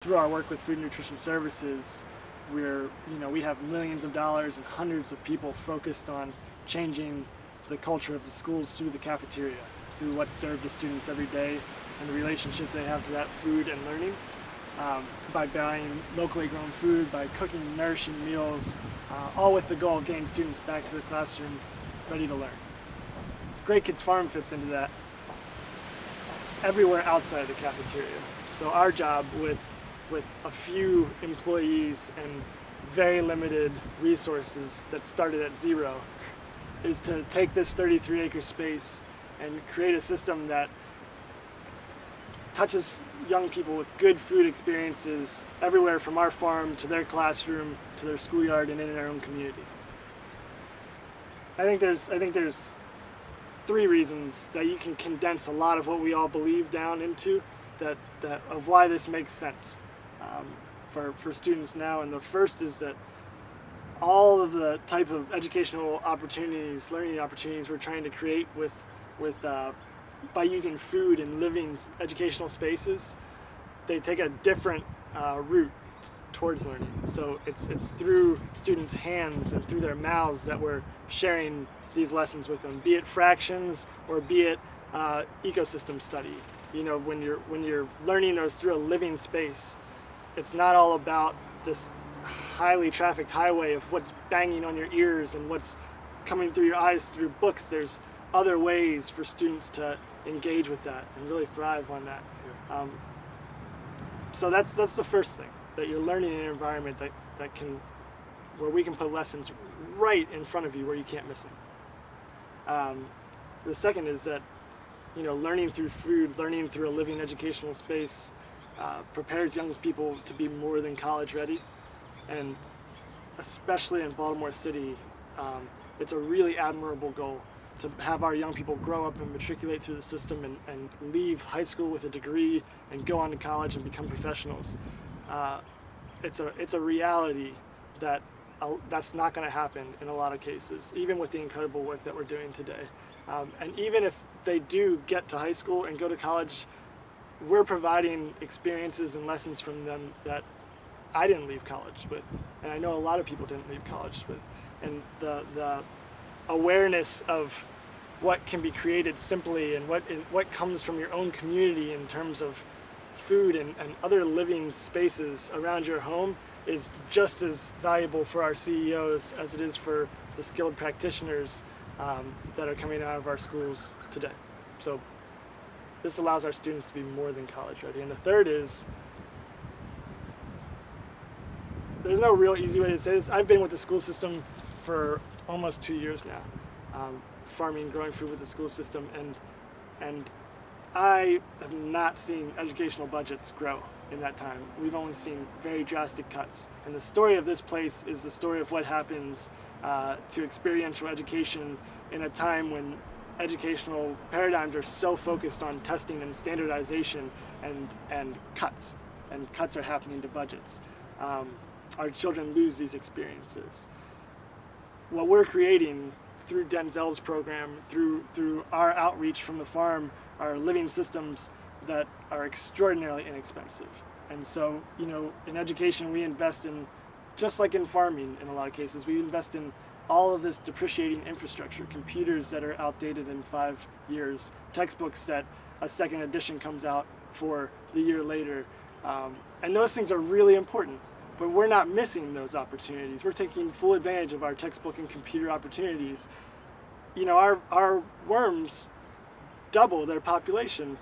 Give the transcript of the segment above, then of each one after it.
Through our work with Food and Nutrition Services, we have millions of dollars and hundreds of people focused on changing the culture of the schools through the cafeteria, through what's served to students every day and the relationship they have to that food and learning, by buying locally grown food, by cooking nourishing meals, all with the goal of getting students back to the classroom ready to learn. Great Kids Farm fits into that everywhere outside the cafeteria. So our job with a few employees and very limited resources that started at zero is to take this 33-acre space and create a system that touches young people with good food experiences everywhere from our farm to their classroom to their schoolyard and in their own community. I think there's three reasons that you can condense a lot of what we all believe down into that of why this makes sense for students now. And the first is that all of the type of educational opportunities, learning opportunities we're trying to create by using food in living educational spaces, they take a different route towards learning. So it's through students' hands and through their mouths that we're sharing these lessons with them, be it fractions or be it ecosystem study. You know, when you're learning those through a living space, it's not all about this highly trafficked highway of what's banging on your ears and what's coming through your eyes through books. There's other ways for students to engage with that and really thrive on that. So that's the first thing, that you're learning in an environment where we can put lessons right in front of you where you can't miss them. The second is that, you know, learning through food, learning through a living educational space prepares young people to be more than college ready. And especially in Baltimore City, it's a really admirable goal to have our young people grow up and matriculate through the system and leave high school with a degree and go on to college and become professionals. It's a reality that's not going to happen in a lot of cases, even with the incredible work that we're doing today. And even if they do get to high school and go to college, we're providing experiences and lessons from them that I didn't leave college with, and I know a lot of people didn't leave college with. And the awareness of what can be created simply and what comes from your own community in terms of food and other living spaces around your home is just as valuable for our CEOs as it is for the skilled practitioners that are coming out of our schools today. So this allows our students to be more than college ready. And the third is, there's no real easy way to say this. I've been with the school system for almost 2 years now, farming, growing food with the school system, and I have not seen educational budgets grow in that time. We've only seen very drastic cuts. And the story of this place is the story of what happens to experiential education in a time when educational paradigms are so focused on testing and standardization and cuts are happening to budgets. Our children lose these experiences. What we're creating through Denzel's program, through our outreach from the farm, are living systems that are extraordinarily inexpensive. And so, you know, in education we invest in, just like in farming in a lot of cases, we invest in all of this depreciating infrastructure, computers that are outdated in 5 years, textbooks that a second edition comes out for the year later. And those things are really important, but we're not missing those opportunities. We're taking full advantage of our textbook and computer opportunities. You know, our worms double their population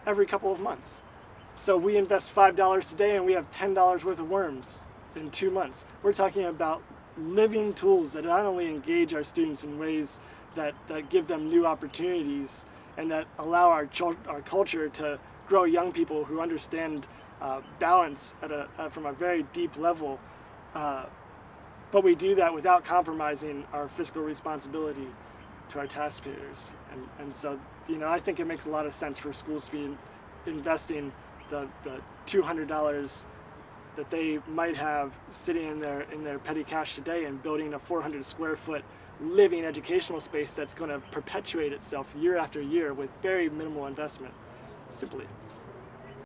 every couple of months. So we invest $5 today and we have $10 worth of worms in 2 months. We're talking about living tools that not only engage our students in ways that give them new opportunities and that allow our culture to grow young people who understand balance from a very deep level, but we do that without compromising our fiscal responsibility to our taxpayers. And so, you know, I think it makes a lot of sense for schools to be investing the $200 that they might have sitting in their petty cash today and building a 400 square foot living educational space that's going to perpetuate itself year after year with very minimal investment, simply.